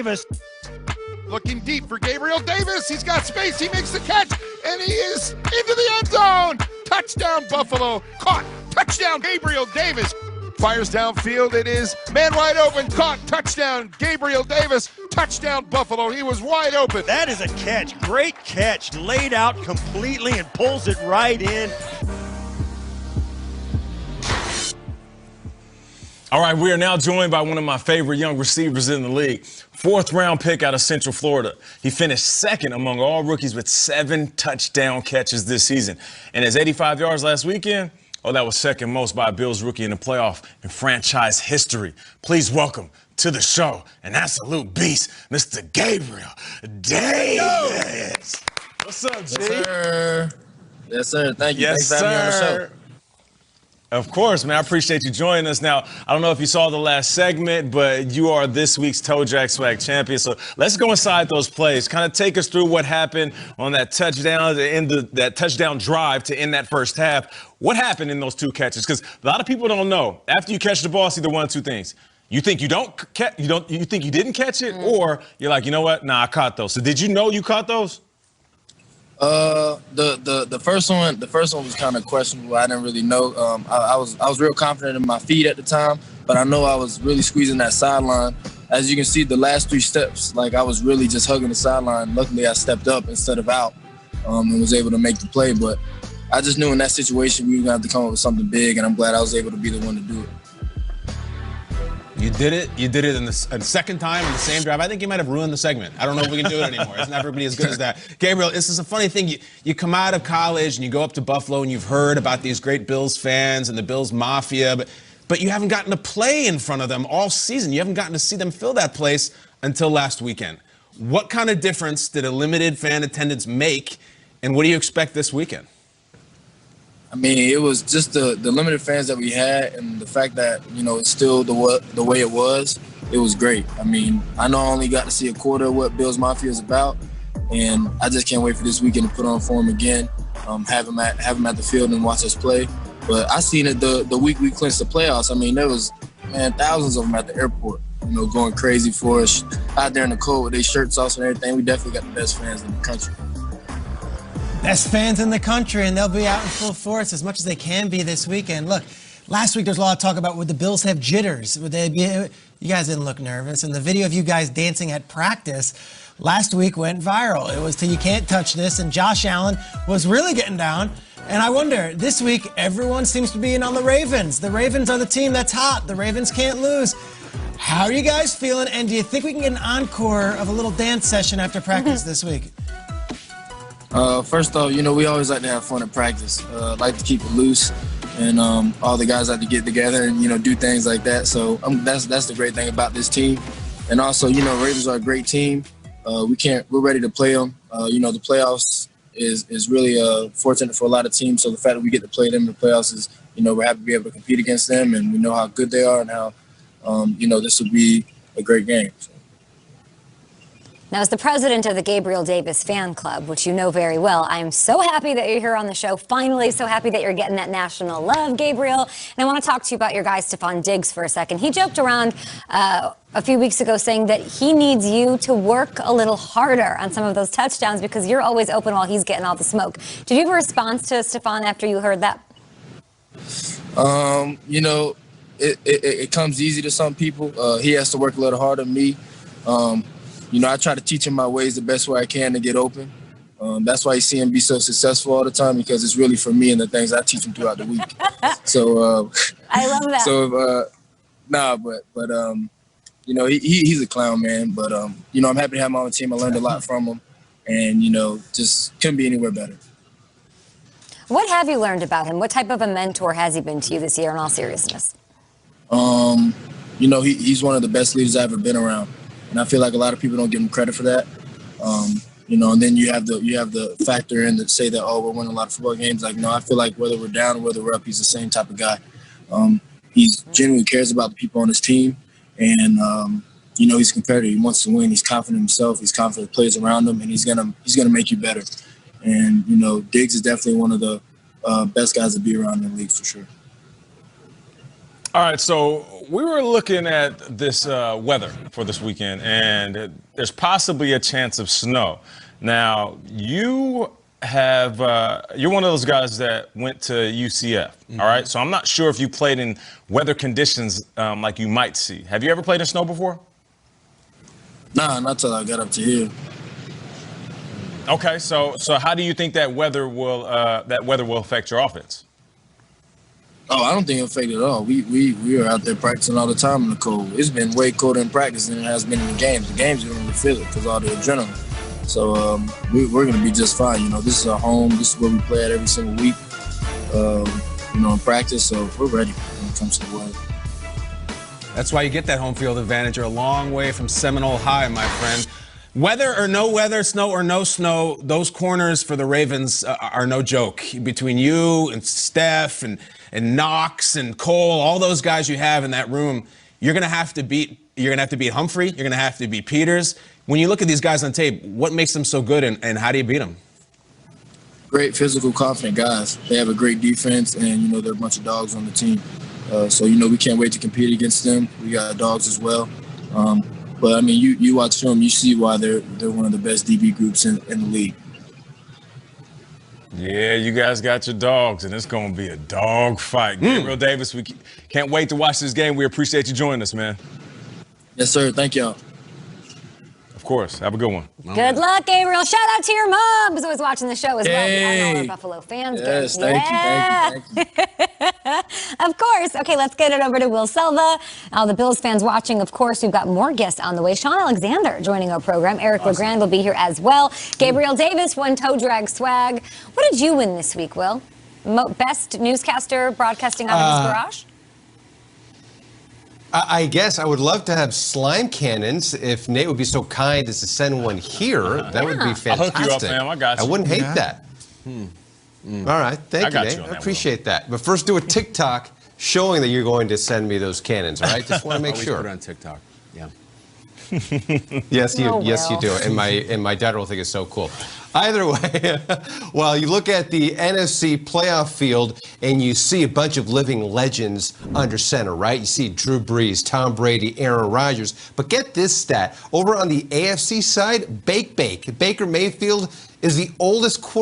Davis. Looking deep for Gabriel Davis. He's got space. He makes the catch, and he is into the end zone. Touchdown, Buffalo. Caught. Touchdown, Gabriel Davis. Fires downfield. It is man wide open. Caught. Touchdown, Gabriel Davis. Touchdown, Buffalo. He was wide open. That is a catch. Great catch. Laid out completely and pulls it right in. All right, we are now joined by one of my favorite young receivers in the league. 4th-round pick out of Central Florida. He finished 2nd among all rookies with 7 touchdown catches this season. And his 85 yards last weekend, that was 2nd most by a Bills rookie in the playoff in franchise history. Please welcome to the show an absolute beast, Mr. Gabriel Davis. What's up, G? Yes, sir. Yes, sir. Thank you. Yes, Thanks for having me on the show. Of course, man. I appreciate you joining us. Now, I don't know if you saw the last segment, but you are this week's Toe Jack Swag champion. So let's go inside those plays. Kind of take us through what happened on that touchdown to end that touchdown drive to end that first half. What happened in those 2 catches? Because a lot of people don't know. After you catch the ball, it's either one of 2 things. You think you think you didn't catch it, or you're like, you know what? Nah, I caught those. So did you know you caught those? The first one was kind of questionable. I didn't really know. I was real confident in my feet at the time, but I know I was really squeezing that sideline. As you can see, the last 3 steps, like I was really just hugging the sideline. Luckily, I stepped up instead of out, and was able to make the play. But I just knew in that situation we were gonna have to come up with something big, and I'm glad I was able to be the one to do it. You did it. You did it in the second time in the same drive. I think you might have ruined the segment. I don't know if we can do it anymore. It's never been as good as that. Gabriel, this is a funny thing. You come out of college and you go up to Buffalo and you've heard about these great Bills fans and the Bills Mafia, but you haven't gotten to play in front of them all season. You haven't gotten to see them fill that place until last weekend. What kind of difference did a limited fan attendance make, and what do you expect this weekend? I mean, it was just the limited fans that we had, and the fact that, it's still the way it was. It was great. I mean, I know I only got to see a quarter of what Bills Mafia is about, and I just can't wait for this weekend to put on for them again, have them at the field and watch us play. But I seen it the week we clinched the playoffs. I mean, there was, thousands of them at the airport, going crazy for us out there in the cold with their shirts off and everything. We definitely got the best fans in the country. Best fans in the country, and they'll be out in full force as much as they can be this weekend. Look, last week there was a lot of talk about would the Bills have jitters? Would they be? You guys didn't look nervous, and the video of you guys dancing at practice last week went viral. It was to "You Can't Touch This," and Josh Allen was really getting down. And I wonder, this week everyone seems to be in on the Ravens. The Ravens are the team that's hot. The Ravens can't lose. How are you guys feeling? And do you think we can get an encore of a little dance session after practice this week? First off, we always like to have fun at practice. Like to keep it loose, and all the guys like to get together and do things like that. So that's the great thing about this team. And also, Ravens are a great team. We're ready to play them. The playoffs is really fortunate for a lot of teams. So the fact that we get to play them in the playoffs is, we're happy to be able to compete against them, and we know how good they are and how, this will be a great game. So. Now, as the president of the Gabriel Davis fan club, which you know very well, I'm so happy that you're here on the show. Finally, so happy that you're getting that national love, Gabriel. And I want to talk to you about your guy, Stephon Diggs, for a second. He joked around a few weeks ago saying that he needs you to work a little harder on some of those touchdowns because you're always open while he's getting all the smoke. Did you have a response to Stephon after you heard that? It comes easy to some people. He has to work a little harder than me. I try to teach him my ways the best way I can to get open. That's why you see him be so successful all the time, because it's really for me and the things I teach him throughout the week. So I love that. He's a clown, man. But I'm happy to have him on the team. I learned a lot from him, and just couldn't be anywhere better. What have you learned about him? What type of a mentor has he been to you this year, in all seriousness? He's one of the best leaders I've ever been around. And I feel like a lot of people don't give him credit for that. And then you have the factor in that say that, we're winning a lot of football games. Like, no, I feel like whether we're down or whether we're up, he's the same type of guy. He genuinely cares about the people on his team. And, he's competitive. He wants to win. He's confident in himself. He's confident in the players around him, and he's gonna make you better. And, Diggs is definitely one of the best guys to be around in the league for sure. All right, so we were looking at this weather for this weekend, and there's possibly a chance of snow. Now, you're one of those guys that went to UCF, all right? So I'm not sure if you played in weather conditions like you might see. Have you ever played in snow before? Nah, not till I got up to here. Okay, so how do you think that weather will affect your offense? Oh, I don't think it'll affect it at all. We are out there practicing all the time in the cold. It's been way colder in practice than it has been in the games. The games, you don't really feel it because all the adrenaline. So we're going to be just fine. You know, this is our home. This is where we play at every single week, in practice. So we're ready when it comes to the weather. That's why you get that home field advantage. You're a long way from Seminole High, my friend. Weather or no weather, snow or no snow, those corners for the Ravens are no joke. Between you and Steph and Knox and Cole, all those guys you have in that room, you're gonna have to beat Humphrey. You're gonna have to beat Peters. When you look at these guys on tape, what makes them so good, and how do you beat them? Great physical, confident guys. They have a great defense, and they're a bunch of dogs on the team. So we can't wait to compete against them. We got dogs as well. But I mean, you watch film, you see why they're one of the best DB groups in the league. Yeah, you guys got your dogs, and it's going to be a dog fight. Gabriel Davis, we can't wait to watch this game. We appreciate you joining us, man. Yes, sir. Thank y'all. Of course. Have a good one. Good luck, Gabriel. Shout out to your mom, who's always watching the show as well. Hey. All our Buffalo fans. Yes, thank you. Of course. Okay, let's get it over to Will Selva. All the Bills fans watching, of course, we've got more guests on the way. Sean Alexander joining our program. Eric LeGrand will be here as well. Gabriel Davis won Toe Drag Swag. What did you win this week, Will? Best newscaster broadcasting out of his garage? I guess I would love to have slime cannons if Nate would be so kind as to send one here. That would be fantastic. I'll hook you up, man. I got you. I wouldn't hate that. All right. Thank you, Nate. I appreciate that. But first, do a TikTok showing that you're going to send me those cannons, all right? Just want to make sure. Put it on TikTok. Yeah. Yes, you do. And my daughter will think it's so cool. Either way, well, you look at the NFC playoff field and you see a bunch of living legends under center, right? You see Drew Brees, Tom Brady, Aaron Rodgers. But get this stat. Over on the AFC side, Baker Mayfield is the oldest quarterback